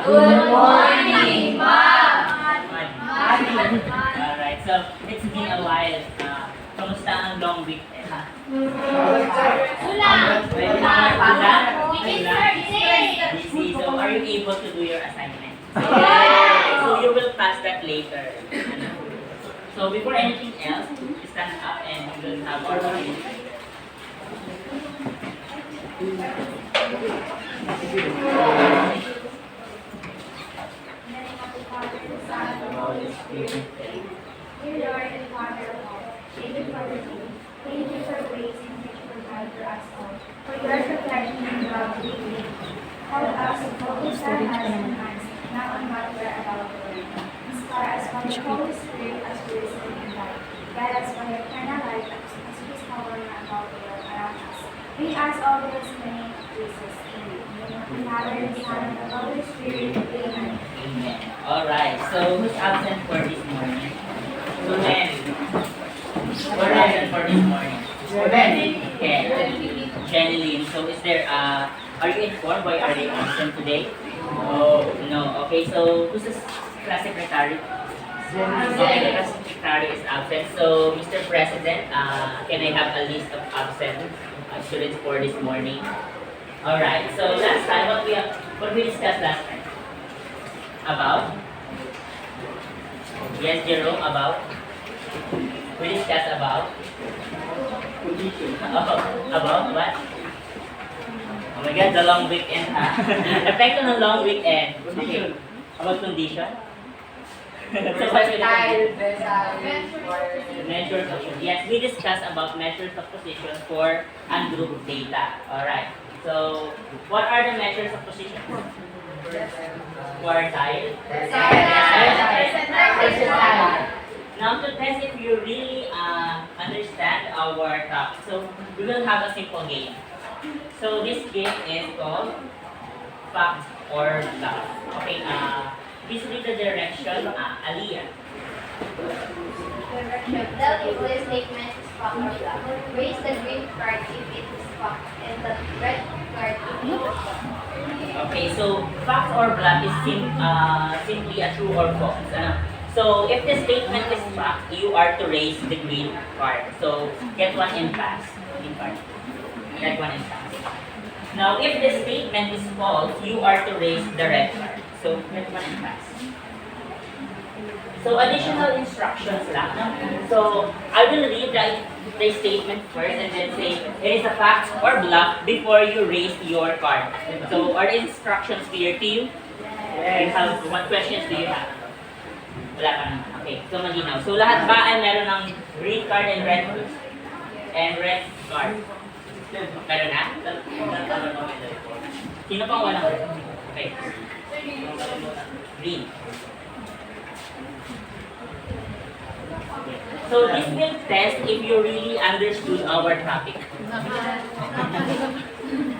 Good morning, Ma'am. Alright, so it's been a while. Kamusta ang long weekend? Busy. So are you able to do your assignment? So you will pass that later. So before anything else, stand up and we will have our meeting. Dear Lord and Father of all, thank you for the day. Thank you for grace and thank you for God for us all. For your protection and love we live. Help us to focus our hearts and minds, not on what we are about to learn. Inspire us by the Holy Spirit as we listen and guide. Guide us by your eternal light as we discover about the world around us. We ask all this in the name of Jesus. Amen. The Father, the Son, and the Holy Spirit. Amen. Amen. Alright, so who's absent for this morning? So then, we're absent for this morning. Okay. Jenny Lynn. So is there, are you informed why are they absent today? Oh, no. Okay, so who's the class secretary? Okay, the class secretary is absent. So, Mr. President, can I have a list of absent students for this morning? Alright, so last time, what we discussed last time? About? Yes, Jerome, about? We discussed about? About what? Oh my God, the long weekend, ha? Effect on the long weekend. Okay. About condition? So what's the measures of position? Yes, we discussed about measures of position for ungrouped data. Alright. So, what are the measures of position? Quartile. Percentile. Now to test if you really understand our topic, so we will have a simple game. So this game is called fact or bluff. Okay, please read the direction, Aliyah. Direction. Tell if the statement is fact or bluff. Raise the green card if it is fact and the red card if it is bluff. Okay, so fact or bluff is simply a true or false. So if the statement is fact, you are to raise the green card. So get one and pass. Get one and pass. Now if the statement is false, you are to raise the red card. So get one and pass. So additional instructions lang. So I will read the statement first and then say it is a fact or bluff before you raise your card. So are the instructions clear to you? Yes. What questions do you have? Wala pa naman. Okay, so malinaw. So lahat ba ay meron ng green card and red card? Meron na? Sino pang walang red? Okay. Green. So this will test if you really understood our topic.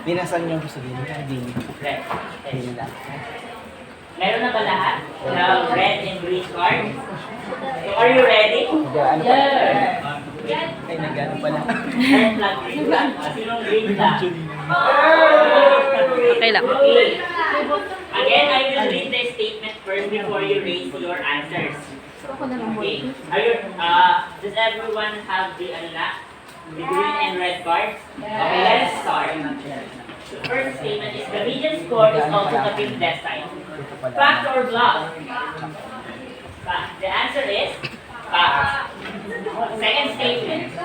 Binasan niyo ko sa gilid. Red. Hindi na. Meron na ba lahat? The red and green card? So are you ready? Ano pa? Yes. Ay, nag-ano pala. Red flag, green flag. Sinong green flag? Okay lang. Okay. Again, I will read the statement first before you raise your answers. Okay. Does everyone have the green and red cards? Okay, let's start. The first statement is the median score is also the fifth decile. Fact or bluff? Fact. The answer is fact. Second statement.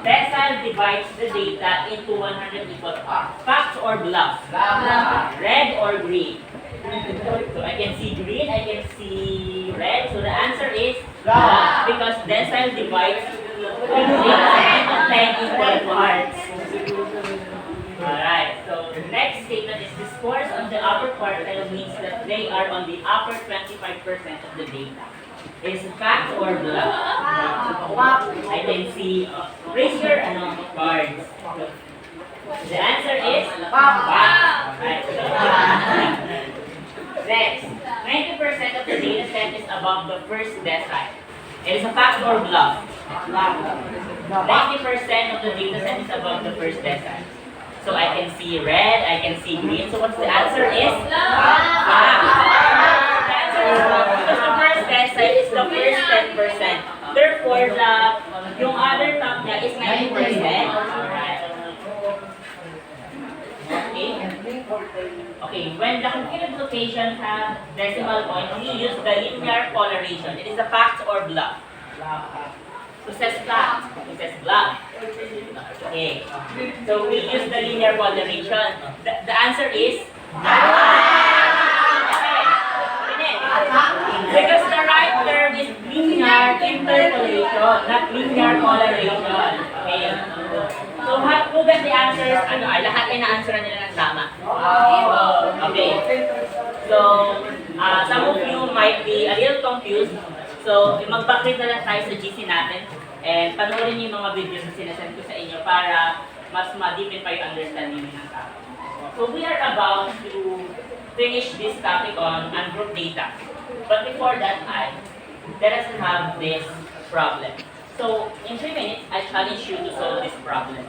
Decile divides the data into 100 equal parts. Fact or bluff? Red or green? So I can see green, I can see red. So the answer is bluff because decile divides the data into 10 equal parts. Alright, so the next statement is the scores on the upper quartile means that they are on the upper 25% of the data. Is it fact or bluff? I can see, raise your cards. The answer is fact. Right. Next, 90% of the data set is above the first decile. It is a fact or bluff? 90% of the data set is above the first decile. So I can see red, I can see green. So what's the answer is? Fact. for the, yung other top niya is 90%. Alright. Okay. Okay, when the computed locations have decimal point, we use the linear polarization. It is a fact or bluff. Who says fact? Who says bluff? Okay. So we use the linear polarization. The answer is because the right term is linear interpolation, not linear polarization. Okay. So who got the answers? Ano ay lahat ay na-answeran nila ng tama. Okay. So some of you might be a little confused. So mag-backread na lang tayo sa GC natin and panoorin niyo yung mga videos na sinasend ko sa inyo para mas ma-deepen pa yung understanding niyo ng topic. So we are about to finish this topic on ungroup data. But before that, let us have this problem. So, in 3 minutes, I challenge you to solve this problem.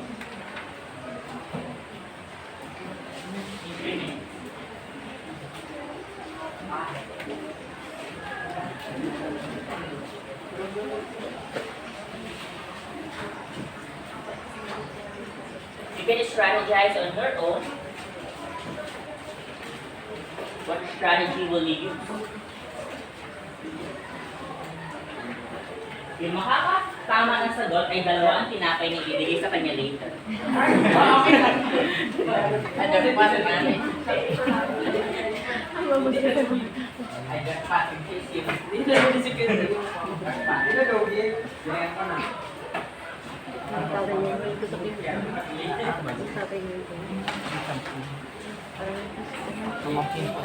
In 3 minutes. You can strategize on your own. What strategy will you use? Yung makakatama ng sagot ay 2 ang tinapay na ibibigay sa kanya later. Tumakin po.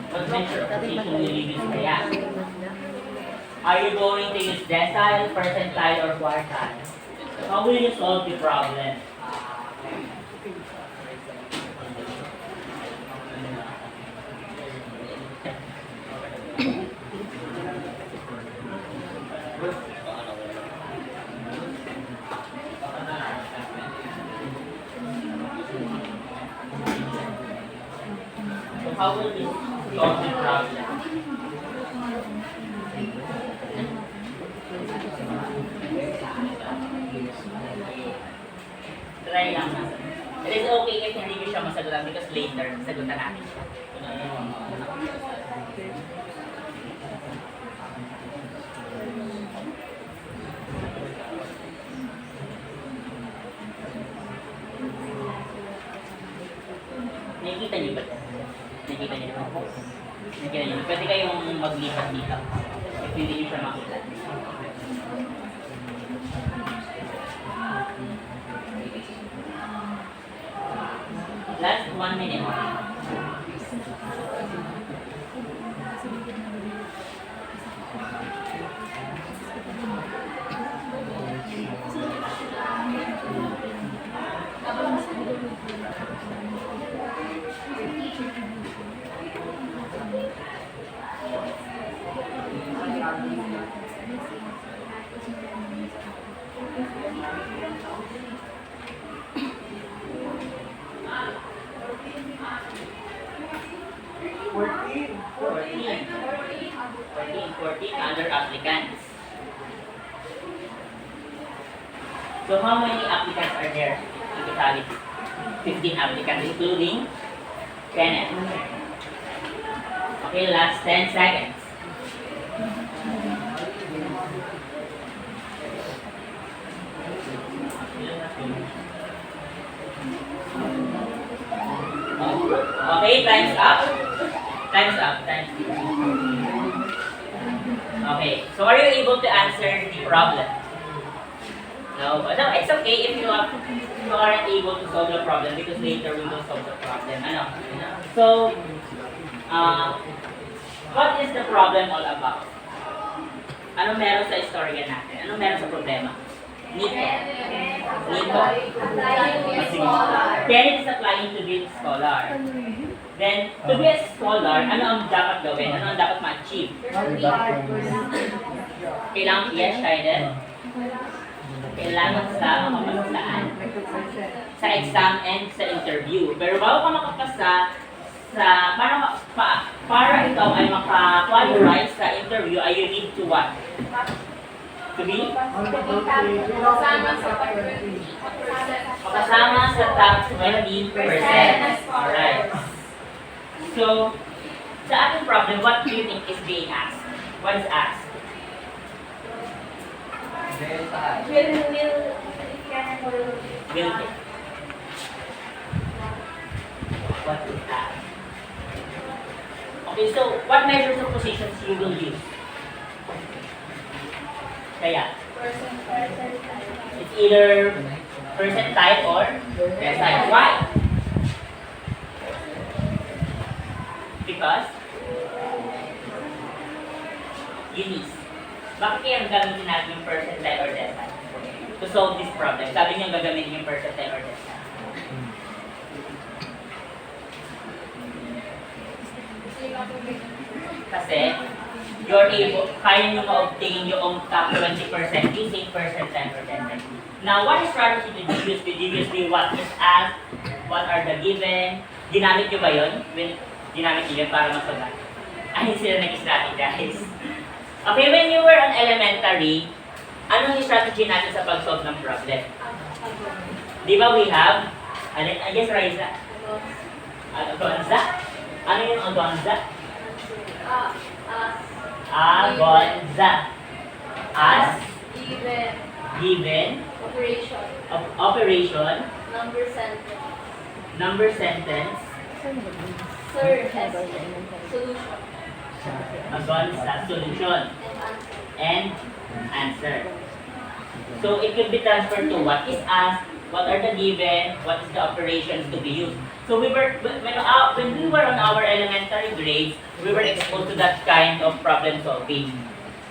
What measure of precision will you use kaya? Are you going to use decile, percentile, or quartile? How will you solve the problem? So how will you solve the problem? Try lang na. It is okay if hindi ko siya masagutan because later, sagutan natin siya. Nakikita niyo ba? Nakikita niyo ba? Nakikita niyo. Pwede kayong maglipat-lipat if hindi niyo siya makita. Last 1 minute. Other applicants. So how many applicants are there in totality? 15 applicants, including Kenneth. Okay, last 10 seconds. Okay, time's up. Time's up. Time's up. Okay, so are you able to answer the problem? No, but no, it's okay if you aren't able to solve the problem because later we will solve the problem. Ano? So, what is the problem all about? Ano meron sa istorya natin? Ano meron sa problema? Nito. Kenneth is applying to be a scholar. Then, to be a scholar, ano ang dapat gawin? Ano ang dapat ma-achieve? Kailangan i-excited. Kailangan sa makapasaan. Sa exam and sa interview. Pero bago ka makapasa para ikaw ay maka-qualify sa interview, ay you need to what? To be? Makasama sa top 20%. Alright. So, sa ating problem, what do you think is being asked? What is asked? Will it? What is that? Okay, so what measures of positions you will use? Kaya, it's either percentile or decile. Why? Because Eunice, bakit kaya gagamitin natin yung percentile or decile to solve this problem? Sabi niya gagamitin yung percentile or decile. Kasi, you're able, kaya nyo ma-obtain yung top 20% using percentile or decile. Now, what strategy did you use? Did you use the what is asked? What are the given? Ginamit nyo ba yun? Ginamit nyo yun para masagot? Ay, sila nag-strategize. Okay, when you were on elementary, anong strategy natin sa pag-solve ng problem? Di ba we have, I guess Raisa, Agonza? Ano yung Agonza? Agonza. As given operation number sentence Solution. Agonza solution and answer. So it could be transferred to what is asked, what are the given, what is the operations to be used. So when we were on our elementary grades, we were exposed to that kind of problem solving.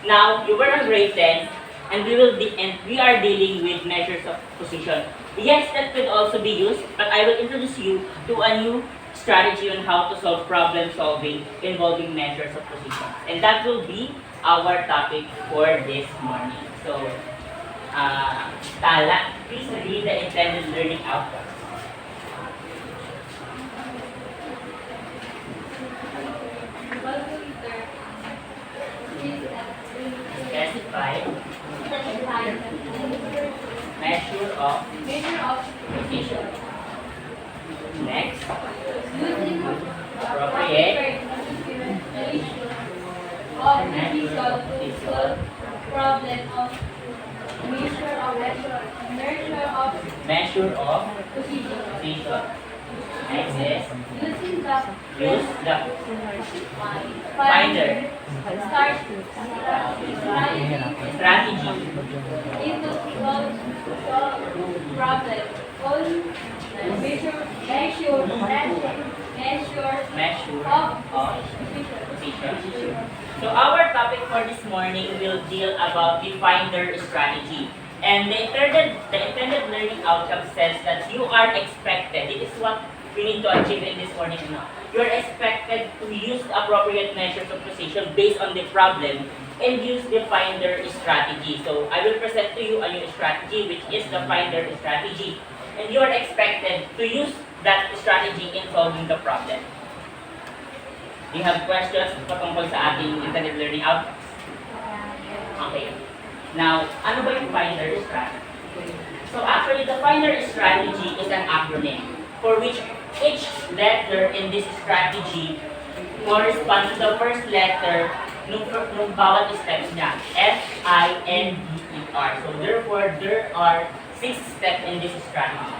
Now you were on grade 10, and we are dealing with measures of position. Yes, that could also be used, but I will introduce you to a new strategy on how to solve problem solving involving measures of position. And that will be our topic for this morning. So, Tala, please read the intended learning outcomes. Specify measure of position. Next, appropriate measure of position. Next is use the finder strategy. Measure of position. So our topic for this morning will deal about the finder strategy. And the intended learning outcome says that you are expected, it is what we need to achieve in this morning. You are expected to use appropriate measures of position based on the problem and use the finder strategy. So I will present to you a new strategy, which is the finder strategy. And you are expected to use that strategy in solving the problem. Do you have questions patungkol sa ating intended learning outcomes? Okay. Now, ano ba yung finder strategy? So actually, the finder strategy is an acronym for which each letter in this strategy corresponds to the first letter nung bawat steps niya. F-I-N-D-E-R. So therefore, there are 6 steps in this strategy.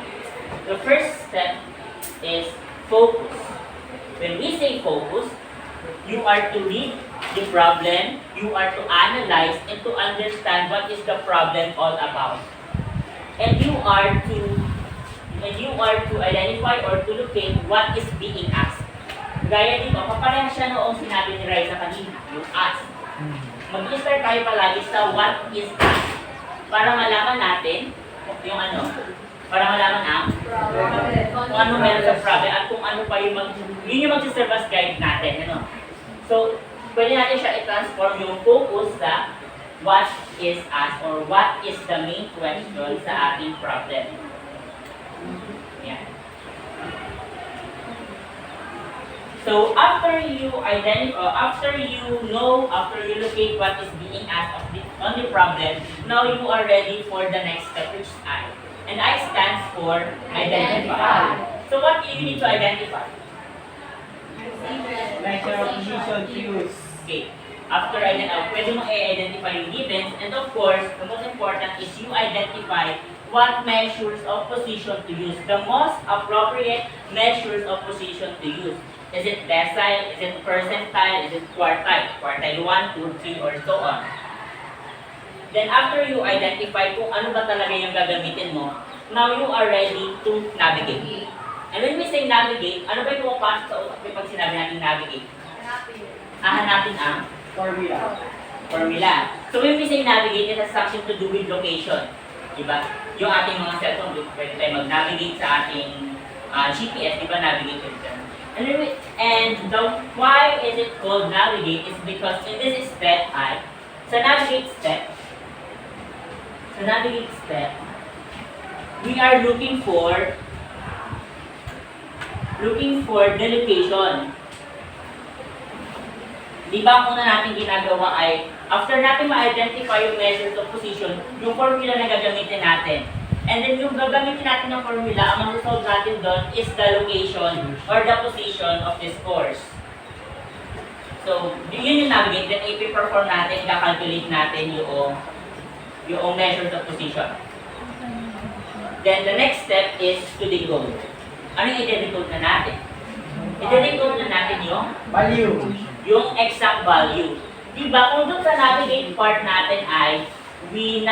The first step is focus. When we say focus, you are to read the problem, you are to analyze and to understand what is the problem all about. And you are to identify or to locate what is being asked. Gaya dito, kapareha siya noong sinabi ni Raisa kanina, yung ask. Mag-start tayo palagi sa what is asked. Para malaman natin yung para malaman kung ano meron sa problem at kung ano pa yun yung mag-serve as guide natin. So, pwede natin siya i-transform yung focus sa what is asked or what is the main question sa ating problem. Yan. So after you locate what is being asked on the problem, now you are ready for the next step, which is I. And I stands for identify. So what do you need to identify? Measure of position to use. Okay. After pwede mo i-identify yung givens, and of course, the most important is you identify what measures of position to use, the most appropriate measures of position to use. Is it decile? Is it percentile? Is it quartile? Quartile 1, 2, 3, or so on. Then after you identify kung ano ba talaga yung gagamitin mo, now you are ready to navigate. And when we say navigate, ano ba yung pumapasok sa utak pag sinabi natin navigate? Hanapin ang formula. So when we say navigate, it has something to do with location. Diba? Yung ating mga cellphone, pwede tayo mag-navigate sa ating GPS, diba navigate ito? And why is it called navigate is because in this step sa navigate step, we are looking for the location. Di ba ang una natin ginagawa ay, after natin ma-identify yung measures of position, yung formula na gagamitin natin. And then yung gagamitin natin ng formula, ang mag-solve natin doon is the location or the position of this course. So, yun yung navigate. Then i-perform natin, i-calculate natin yung measures of position. Then the next step is to decode. Ano yung i-decode na natin? I-decode na natin yung exact value. Diba, kung doon sa navigate part natin ay we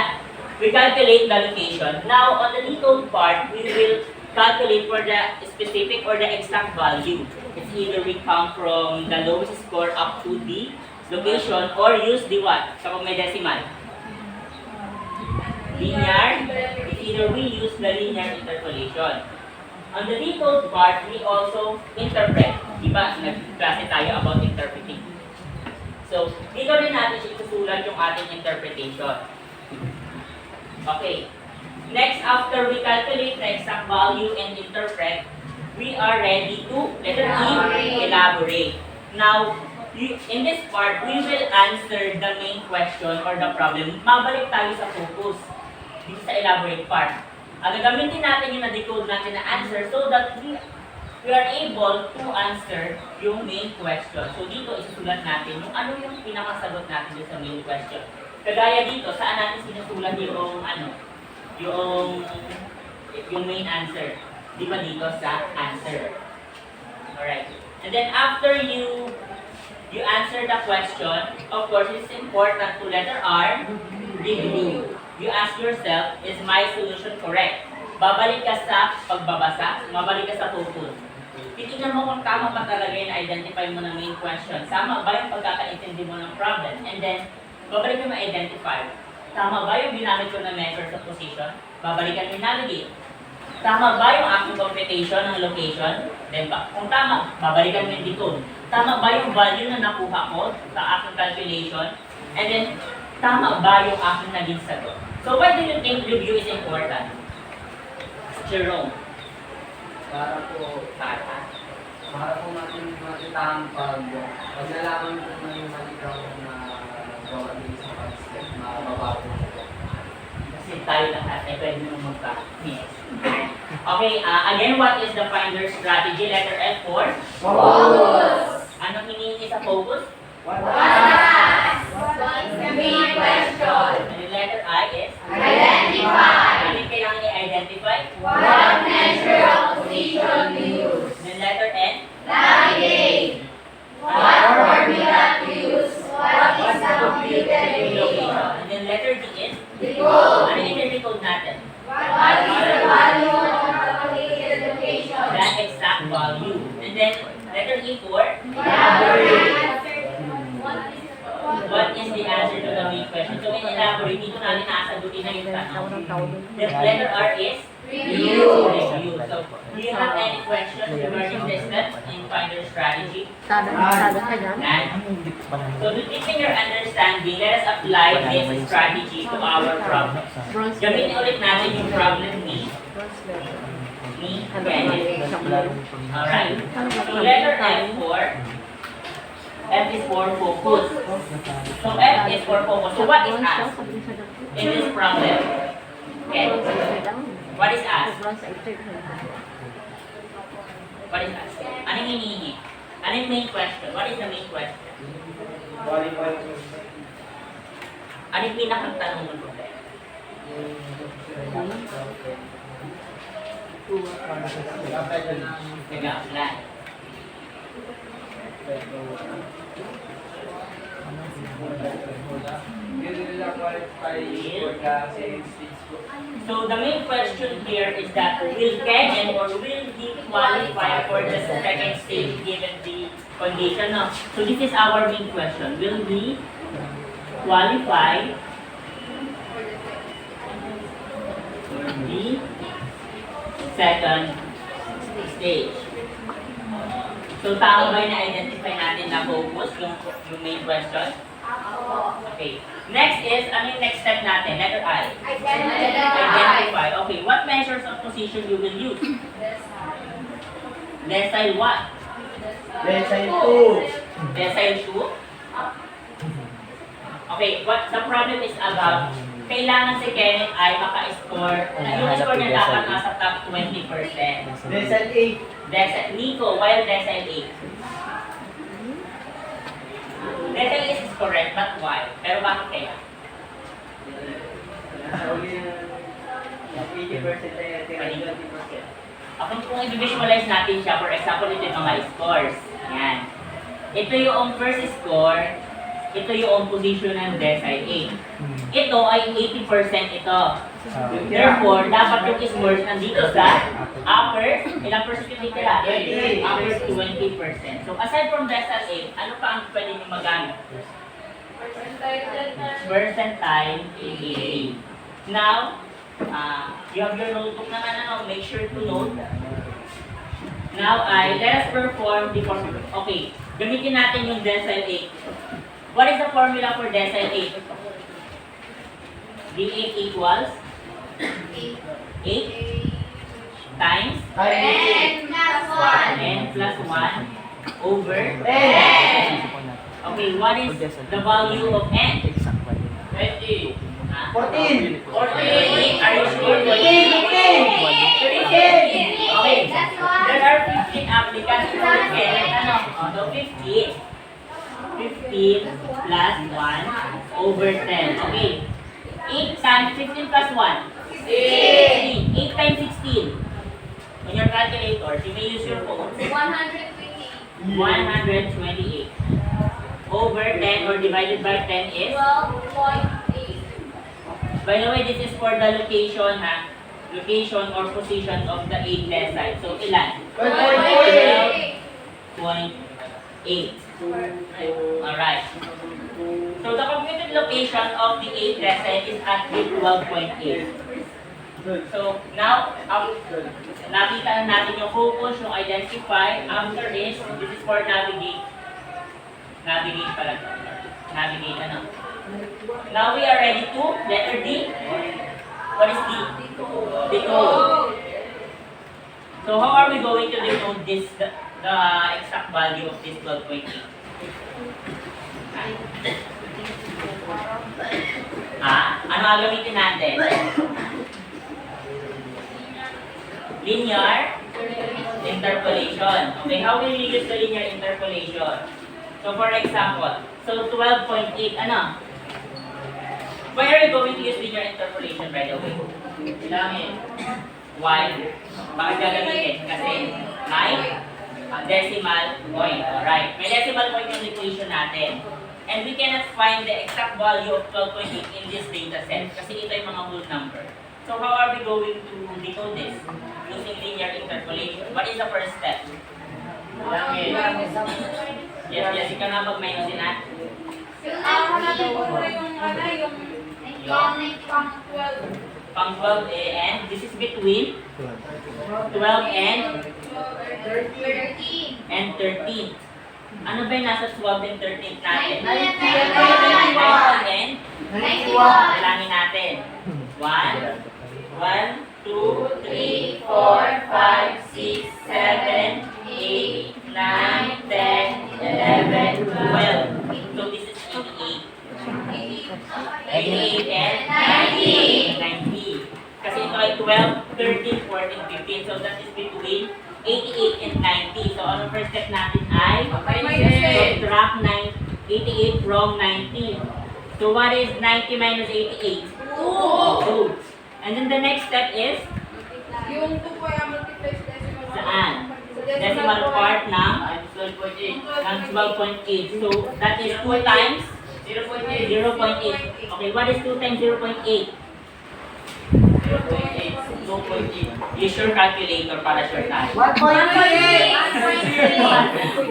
calculate the location. Now, on the decode part, we will calculate for the specific or the exact value. It's either we count from the lowest score up to the location or use the what? Kapag may decimal. Linear. It's either we use the linear interpolation. On the decode part, we also interpret. Diba? Nag-klase tayo about interpreting. So, dito rin natin isusulat yung ating interpretation. Okay. Next, after we calculate the exact value and interpret, we are ready to, letter E, elaborate. Now, in this part, we will answer the main question or the problem. Mabalik tayo sa focus dito sa elaborate part. Gagamitin natin yung na-decode natin na answer so that we are able to answer yung main question. So dito, isusulat natin yung ano yung pinakasagot natin sa main question. Kagaya dito, saan natin sinusulat yung main answer? Di ba dito sa answer? Alright. And then after you answer the question, of course, it's important to letter R, review. You ask yourself, is my solution correct? Babalik ka sa pagbabasa, babalik ka sa focus. Titignan mo kung tama pa talaga yung identify mo ng main question. Tama ba yung pagkakaintindi mo ng problem? And then, babalik mo ma-identify. Tama ba yung ginamit ko na measure sa position? Babalikan mo navigate. Tama ba yung aking computation ng location? Then kung tama, babalikan mo yung decode. Tama ba yung value na nakuha ko sa aking calculation? And then, tama ba yung aking naging sagot? So why do you think review is important? Jerome. Para po natin makita ang pag nalaman ko na yung malikaw na gawa din sa pag-step na mababago. Kasi tayo lahat ay pwede nung magka-miss. Okay, again, what is the finder strategy? Letter F for? Focus. Anong hinihingi sa focus? What is the main question? And the letter I is? Identify. Ano yung kailangan i-identify? What measure of position to use? And the letter N? Navigate. What formula to use? What is the computed location? And then letter D is? Decode. Ano yung decode natin? What is the value of the calculated location? That exact value. And then letter E for? Elaborate. What is the answer to the main question? So, in elaborate, dito natin nakasagutin na yung tanong. The letter R is? Review. Review. So, do you have any questions regarding this step in finder strategy? None? So, to deepen your understanding, let us apply this strategy to our problem. Gamitin ulit natin yung problem ni Ni Kenneth. Alright. So letter F for F is for focus. So F is for focus. So what is asked in this problem? Okay. What is asked? What is asked? Anong hinihingi? Anong main question? What is the main question? Anong pinakang tanong ng problema? Nag-apply. So the main question here is that will Kevin or will he qualify for the second stage given the condition? No. So this is our main question. Will he qualify for the second stage? So tama ba na-identify natin na focus yung main question? Okay. Next is, ano yung next step natin? Letter I. Identify. Okay, what measures of position you will use? Decile what? Decile 2. Decile 2? Okay, what the problem is about, kailangan si Kenneth ay maka-score, yung score niya dapat nasa top 20%. Decile 8. Decile, Nico, while decile 8. Decile is correct, but why? Pero bakit kaya? Nasa uli ng 80% na yan, 20%. Okay, kung i-visualize natin siya, for example, ito yung mga scores. Yan. Ito yung first score, ito yung position ng decile 8. Ito ay 80% ito. Therefore, dapat yung scores nandito sa upper, ilang percent yung titira? Upper 20%. So, aside from decile 8, ano pa ang pwede nyo magamit? Percentile in 80. Now, you have your notebook naman, make sure to note. Now, let us perform the formula. Okay, gamitin natin yung decile 8. What is the formula for decile 8? D8 equals 8 times 10 plus 1. n plus 1 over 10. 10. Okay, what is the value of n? 20. 14. 14. Are you sure? 15. 15. Okay. There are 15 applicants for Kenneth. Ano? So 15. 15 plus 1 over 10. Okay. 8 times 15 plus 1. 16. 8 times 16. On your calculators, you may use your phone. 120. 128. Over 10 or divided by 10 is? 12.8. By the way, this is for the location, ha? Location or position of the 8 decile. So, ilan? 12.8. Alright. So, the computed location of the 8 decile is at 12.8. So, now, nakita na natin yung focus, yung identify. After this is for navigate. Navigate pala. Navigate, ano? Now we are ready to letter D. What is D? Decode. So how are we going to decode this, the exact value of this 12.8? Ano gagamitin natin? Linear interpolation. Okay, how will we use the linear interpolation? So for example, so 12.8, ano? Why are you going to use linear interpolation by the way? Kailangan why? Bakit gagamitin? Kasi may decimal point. Alright. May decimal point yung equation natin. And we cannot find the exact value of 12.8 in this data set kasi ito yung mga whole number. So how are we going to decode this? Using linear interpolation. What is the first step? Yes, ikaw na mag-minusin natin. Pang 12 and this is between 12 and 13. Ano ba yung nasa 12 and 13 natin? 19 and 91. Bilangin natin. 1, 12, 2, 3, 4, 5, 6, 7, 8, 9, 10, 11, 12. So this is 88. 88 and 90. Kasi ito ay 12, 13, 14, 15. So that is between 88 and 90. So ang first step natin ay subtract 88 from 90. So what is 90 minus 88? 2. And then the next step is Yung 2 po ay multiply sa decimal part. saan? Decimal part ng 12.8. So that is 2 times 0.8. Okay, what is 2 times 0.8? 2.8. Use your calculator para sure tayo. 1.6.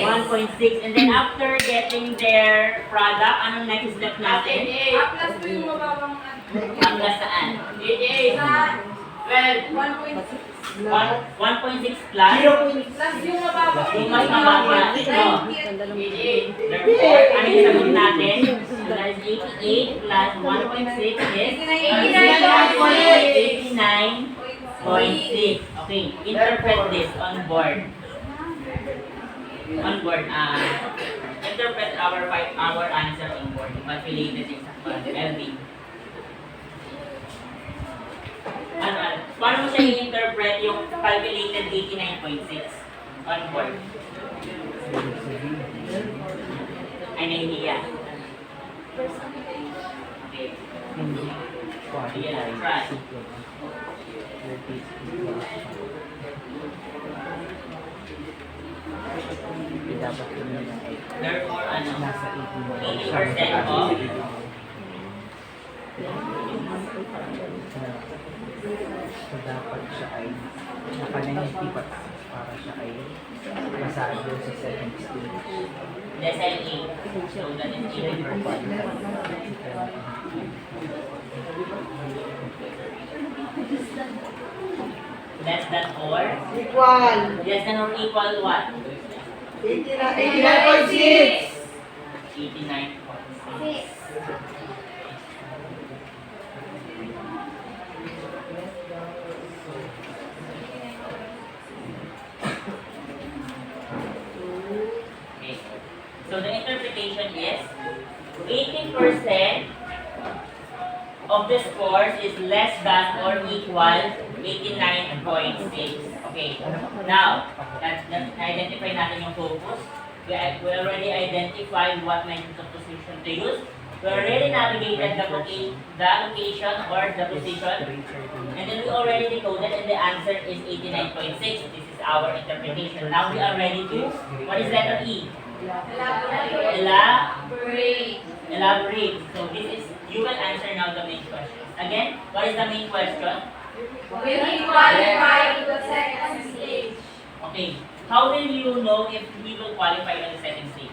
1.6. And then after getting their product, anong next step natin? Plus po yung mababang Ang saan? sa 1.6 plus plus yung mababang yung mas mababa. Ito. Therefore, ano yung sagot natin? So that is 88 plus 1.6 is 89.6. Okay, interpret this on board. On board, interpret our answer on board. Calculated is LB. Paano mo siya i-interpret yung calculated 89.6 on board? Ay, nahihiya. Okay. Sige na, try. Therefore, ano? 80% of So, dapat siya ay naka-90 pataas para siya ay masado sa second stage. decile 8. So that is 80%. Less than or? Equal. Less than or equal what? 89.6. 89.6. Okay. So the interpretation is 80% of the scores is less than or equal 89.6. Okay. Now, identify natin yung focus. We already identified what methods of position to use. We already navigated the location or the position. And then we already decoded and the answer is 89.6. This is our interpretation. Now we are ready to, what is letter E? Elaborate. So this is, you will answer now the main question. Again, what is the main question? Will he qualify to the second stage? Okay. How will you know if we will qualify on the second stage?